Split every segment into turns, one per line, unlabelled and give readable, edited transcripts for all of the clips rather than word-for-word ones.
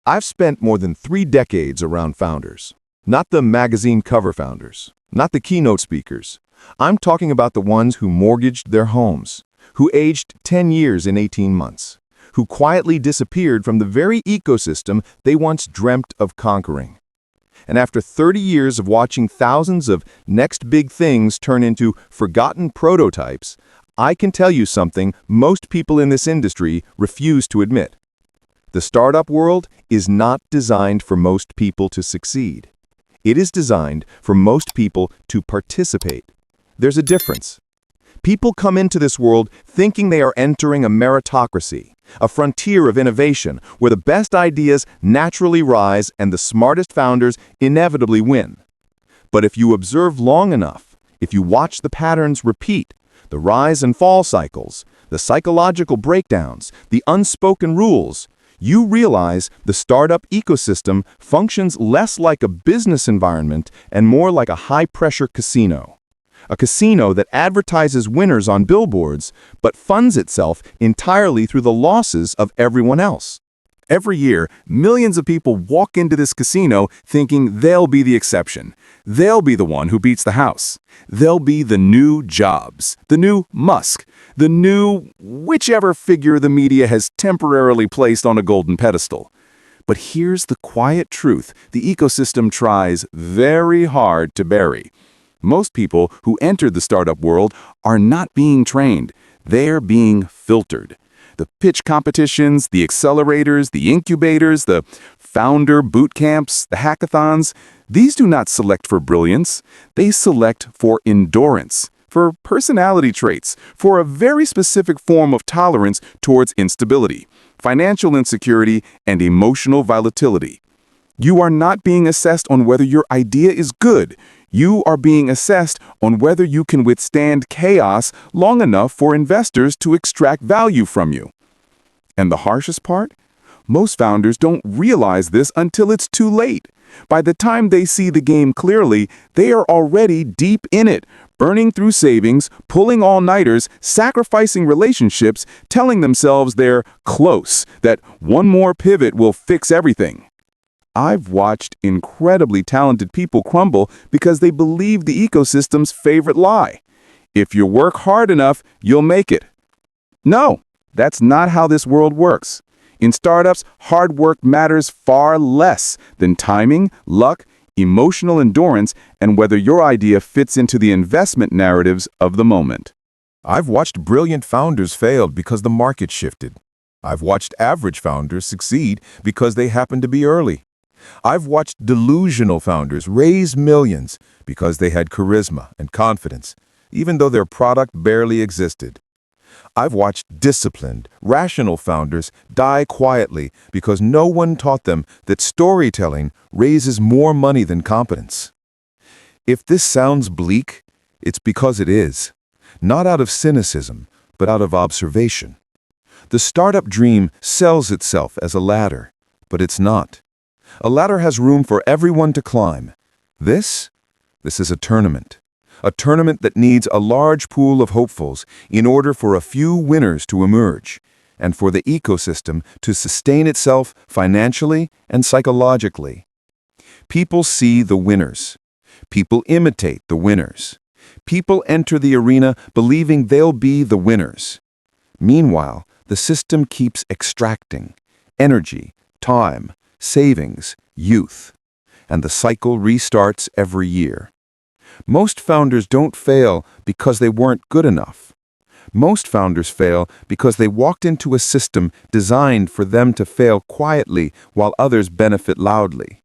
I've spent more than 3 decades around founders. Not the magazine cover founders, not the keynote speakers. I'm talking about the ones who mortgaged their homes, who aged 10 years in 18 months, who quietly disappeared from the very ecosystem they once dreamt of conquering. And after 30 years of watching thousands of next big things turn into forgotten prototypes, I can tell you something most people in this industry refuse to admit. The startup world is not designed for most people to succeed. It is designed for most people to participate. There's a difference. People come into this world thinking they are entering a meritocracy, a frontier of innovation where the best ideas naturally rise and the smartest founders inevitably win. But if you observe long enough, if you watch the patterns repeat, the rise and fall cycles, the psychological breakdowns, the unspoken rules, you realize the startup ecosystem functions less like a business environment and more like a high-pressure casino. A casino that advertises winners on billboards, but funds itself entirely through the losses of everyone else. Every year, millions of people walk into this casino thinking they'll be the exception. They'll be the one who beats the house. They'll be the new Jobs, the new Musk, the new whichever figure the media has temporarily placed on a golden pedestal. But here's the quiet truth the ecosystem tries very hard to bury. Most people who entered the startup world are not being trained. They're being filtered. The pitch competitions, the accelerators, the incubators, the founder boot camps, the hackathons, these do not select for brilliance. They select for endurance, for personality traits, for a very specific form of tolerance towards instability, financial insecurity, and emotional volatility. You are not being assessed on whether your idea is good. You are being assessed on whether you can withstand chaos long enough for investors to extract value from you. And the harshest part? Most founders don't realize this until it's too late. By the time they see the game clearly, they are already deep in it, burning through savings, pulling all-nighters, sacrificing relationships, telling themselves they're close, that one more pivot will fix everything. I've watched incredibly talented people crumble because they believe the ecosystem's favorite lie. If you work hard enough, you'll make it. No, that's not how this world works. In startups, hard work matters far less than timing, luck, emotional endurance, and whether your idea fits into the investment narratives of the moment.
I've watched brilliant founders fail because the market shifted. I've watched average founders succeed because they happened to be early. I've watched delusional founders raise millions because they had charisma and confidence, even though their product barely existed. I've watched disciplined, rational founders die quietly because no one taught them that storytelling raises more money than competence. If this sounds bleak, it's because it is. Not out of cynicism, but out of observation. The startup dream sells itself as a ladder, but it's not. A ladder has room for everyone to climb. This is a tournament that needs a large pool of hopefuls in order for a few winners to emerge, and for the ecosystem to sustain itself financially and psychologically. People see the winners. People imitate the winners. People enter the arena believing they'll be the winners. Meanwhile, the system keeps extracting energy, time, savings, youth, and the cycle restarts every year. Most founders don't fail because they weren't good enough. Most founders fail because they walked into a system designed for them to fail quietly while others benefit loudly.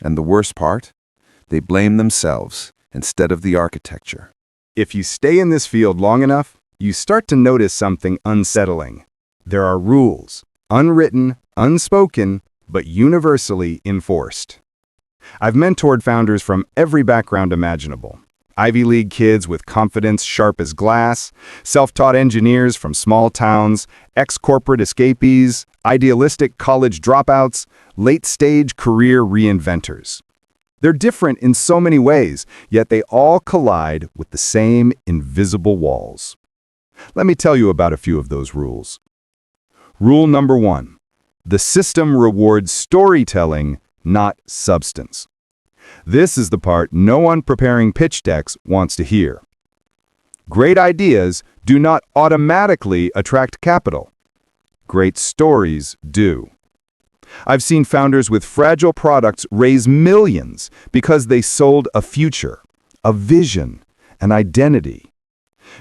And the worst part? They blame themselves instead of the architecture.
If you stay in this field long enough, you start to notice something unsettling. There are rules, unwritten, unspoken, but universally enforced. I've mentored founders from every background imaginable. Ivy League kids with confidence sharp as glass, self-taught engineers from small towns, ex-corporate escapees, idealistic college dropouts, late-stage career reinventors. They're different in so many ways, yet they all collide with the same invisible walls. Let me tell you about a few of those rules. Rule number 1. The system rewards storytelling, not substance. This is the part no one preparing pitch decks wants to hear. Great ideas do not automatically attract capital. Great stories do. I've seen founders with fragile products raise millions because they sold a future, a vision, an identity.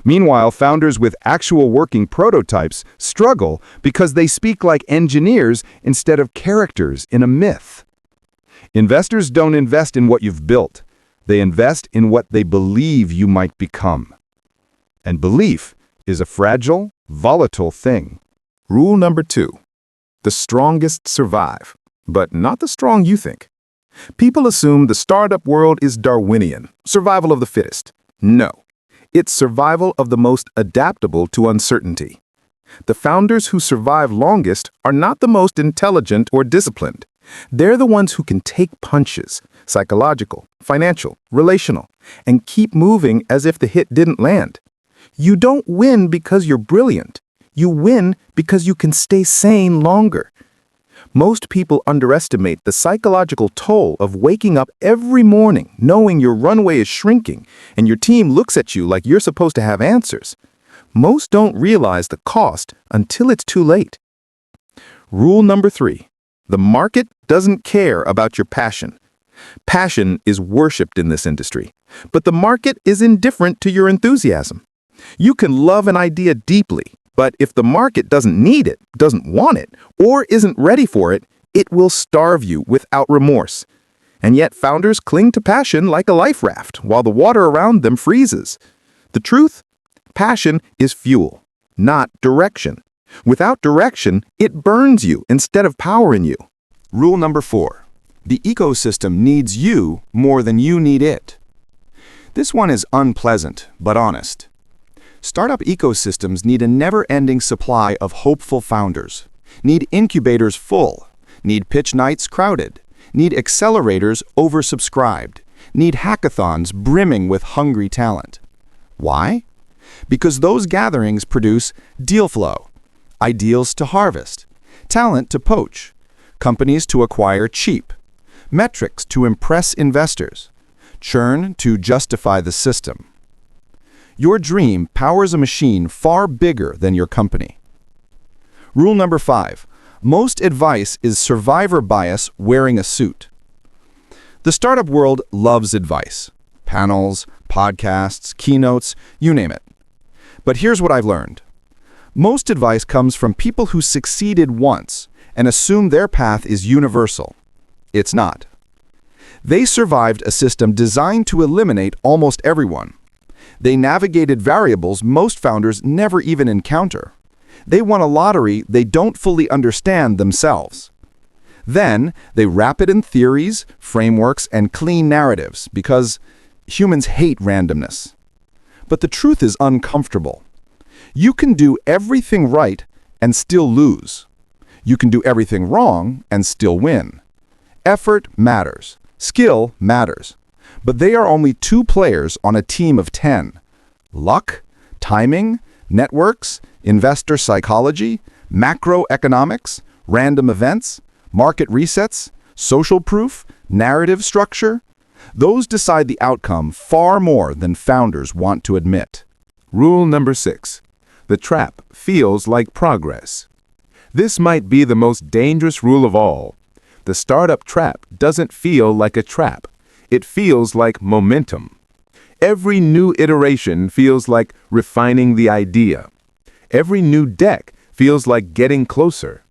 Meanwhile, founders with actual working prototypes struggle because they speak like engineers instead of characters in a myth. Investors don't invest in what you've built. They invest in what they believe you might become. And belief is a fragile, volatile thing.
Rule number 2. The strongest survive, but not the strong you think. People assume the startup world is Darwinian, survival of the fittest. No. It's survival of the most adaptable to uncertainty. The founders who survive longest are not the most intelligent or disciplined. They're the ones who can take punches, psychological, financial, relational, and keep moving as if the hit didn't land. You don't win because you're brilliant. You win because you can stay sane longer. Most people underestimate the psychological toll of waking up every morning knowing your runway is shrinking and your team looks at you like you're supposed to have answers. Most don't realize the cost until it's too late. Rule number 3. The market doesn't care about your passion. Passion is worshipped in this industry, but the market is indifferent to your enthusiasm. You can love an idea deeply, but if the market doesn't need it, doesn't want it, or isn't ready for it, it will starve you without remorse. And yet founders cling to passion like a life raft while the water around them freezes. The truth? Passion is fuel, not direction. Without direction, it burns you instead of powering you.
Rule number 4. The ecosystem needs you more than you need it. This one is unpleasant, but honest. Startup ecosystems need a never-ending supply of hopeful founders, need incubators full, need pitch nights crowded, need accelerators oversubscribed, need hackathons brimming with hungry talent. Why? Because those gatherings produce deal flow, ideals to harvest, talent to poach, companies to acquire cheap, metrics to impress investors, churn to justify the system. Your dream powers a machine far bigger than your company. Rule number 5. Most advice is survivor bias wearing a suit. The startup world loves advice. Panels, podcasts, keynotes, you name it. But here's what I've learned. Most advice comes from people who succeeded once and assume their path is universal. It's not. They survived a system designed to eliminate almost everyone. They navigated variables most founders never even encounter. They won a lottery they don't fully understand themselves. Then, they wrap it in theories, frameworks, and clean narratives because humans hate randomness. But the truth is uncomfortable. You can do everything right and still lose. You can do everything wrong and still win. Effort matters. Skill matters. But they are only 2 players on a team of 10. Luck, timing, networks, investor psychology, macroeconomics, random events, market resets, social proof, narrative structure. Those decide the outcome far more than founders want to admit.
Rule number 6. The trap feels like progress. This might be the most dangerous rule of all. The startup trap doesn't feel like a trap. It feels like momentum. Every new iteration feels like refining the idea. Every new deck feels like getting closer.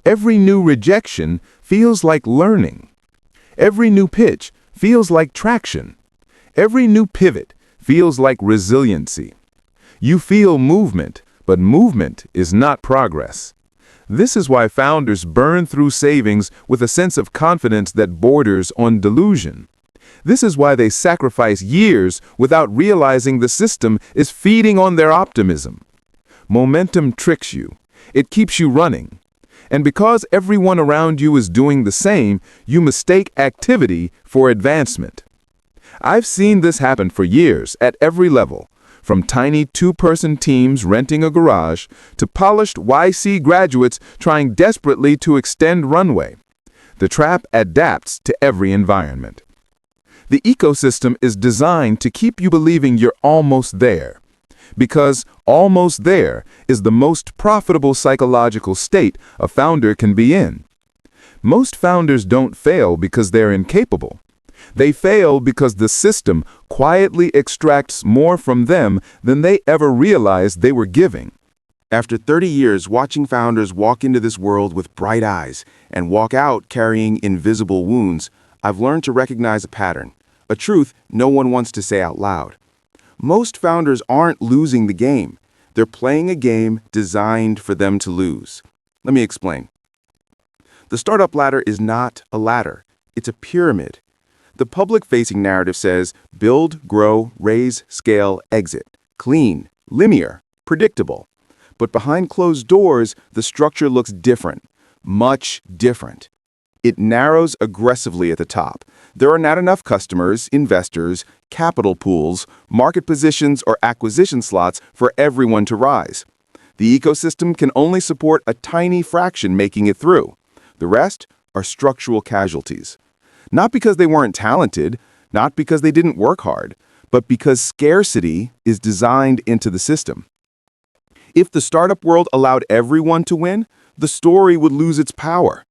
Every new rejection feels like learning. Every new pitch feels like traction. Every new pivot feels like resiliency. You feel movement, but movement is not progress. This is why founders burn through savings with a sense of confidence that borders on delusion. This is why they sacrifice years without realizing the system is feeding on their optimism. Momentum tricks you. It keeps you running. And because everyone around you is doing the same, you mistake activity for advancement. I've seen this happen for years at every level, From tiny two-person teams renting a garage to polished YC graduates trying desperately to extend runway. The trap adapts to every environment. The ecosystem is designed to keep you believing you're almost there, because almost there is the most profitable psychological state a founder can be in. Most founders don't fail because they're incapable. They fail because the system quietly extracts more from them than they ever realized they were giving.
After 30 years watching founders walk into this world with bright eyes and walk out carrying invisible wounds, I've learned to recognize a pattern, a truth no one wants to say out loud. Most founders aren't losing the game. They're playing a game designed for them to lose. Let me explain. The startup ladder is not a ladder. It's a pyramid. The public-facing narrative says build, grow, raise, scale, exit. Clean, linear, predictable. But behind closed doors, the structure looks different, much different. It narrows aggressively at the top. There are not enough customers, investors, capital pools, market positions, or acquisition slots for everyone to rise. The ecosystem can only support a tiny fraction making it through. The rest are structural casualties. Not because they weren't talented, not because they didn't work hard, but because scarcity is designed into the system. If the startup world allowed everyone to win, the story would lose its power.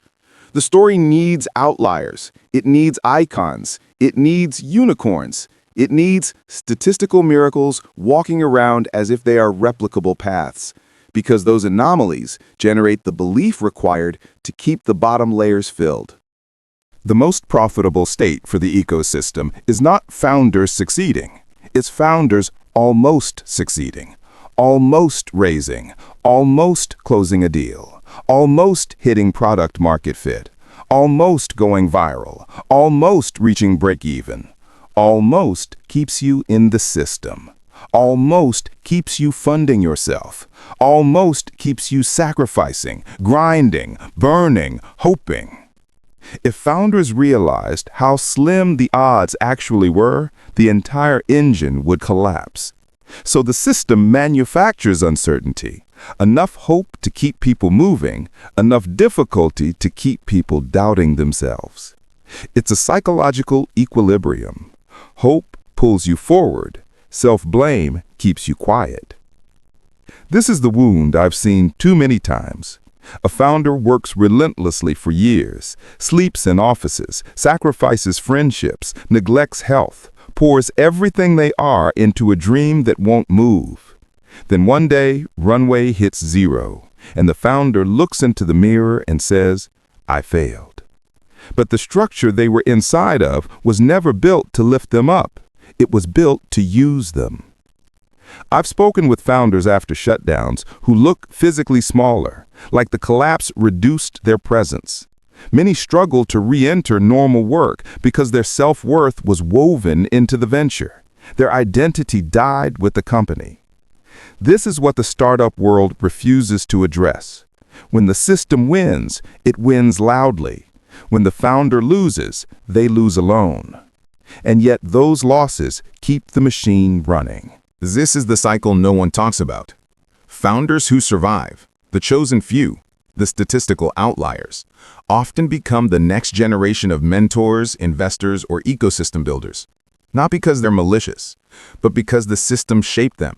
The story needs outliers. It needs icons. It needs unicorns. It needs statistical miracles walking around as if they are replicable paths, because those anomalies generate the belief required to keep the bottom layers filled.
The most profitable state for the ecosystem is not founders succeeding. It's founders almost succeeding, almost raising, almost closing a deal, almost hitting product market fit, almost going viral, almost reaching break-even. Almost keeps you in the system. Almost keeps you funding yourself. Almost keeps you sacrificing, grinding, burning, hoping. If founders realized how slim the odds actually were, the entire engine would collapse. So the system manufactures uncertainty, enough hope to keep people moving, enough difficulty to keep people doubting themselves. It's a psychological equilibrium. Hope pulls you forward, self-blame keeps you quiet. This is the wound I've seen too many times. A founder works relentlessly for years, sleeps in offices, sacrifices friendships, neglects health, pours everything they are into a dream that won't move. Then one day, runway hits zero, and the founder looks into the mirror and says, "I failed." But the structure they were inside of was never built to lift them up. It was built to use them. I've spoken with founders after shutdowns who look physically smaller, like the collapse reduced their presence. Many struggled to re-enter normal work because their self-worth was woven into the venture. Their identity died with the company. This is what the startup world refuses to address. When the system wins, it wins loudly. When the founder loses, they lose alone. And yet those losses keep the machine running.
This is the cycle no one talks about. Founders who survive, the chosen few, the statistical outliers, often become the next generation of mentors, investors, or ecosystem builders. Not because they're malicious, but because the system shaped them.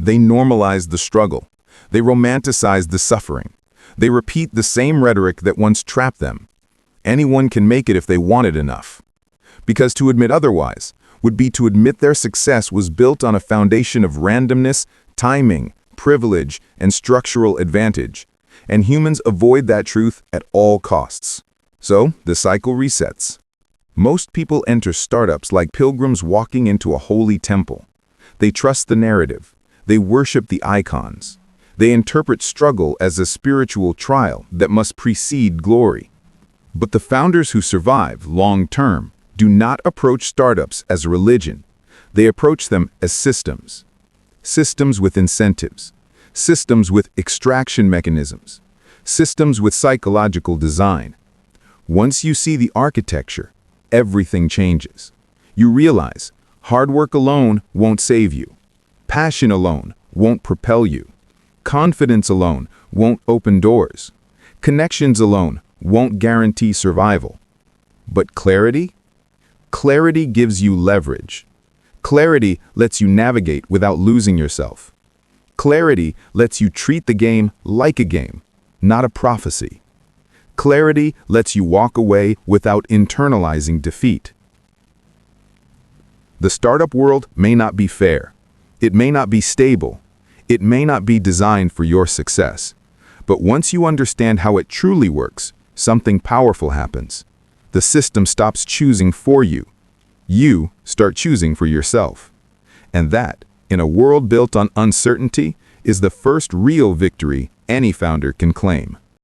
They normalize the struggle. They romanticize the suffering. They repeat the same rhetoric that once trapped them. Anyone can make it if they want it enough. Because to admit otherwise would be to admit their success was built on a foundation of randomness, timing, privilege, and structural advantage. And humans avoid that truth at all costs. So the cycle resets. Most people enter startups like pilgrims walking into a holy temple. They trust the narrative. They worship the icons. They interpret struggle as a spiritual trial that must precede glory. But the founders who survive long-term do not approach startups as a religion. They approach them as systems. Systems with incentives. Systems with extraction mechanisms. Systems with psychological design. Once you see the architecture, everything changes. You realize hard work alone won't save you. Passion alone won't propel you. Confidence alone won't open doors. Connections alone won't guarantee survival. But clarity? Clarity gives you leverage. Clarity lets you navigate without losing yourself. Clarity lets you treat the game like a game, not a prophecy. Clarity lets you walk away without internalizing defeat. The startup world may not be fair. It may not be stable. It may not be designed for your success. But once you understand how it truly works, something powerful happens. The system stops choosing for you. You start choosing for yourself. And that, in a world built on uncertainty, is the first real victory any founder can claim.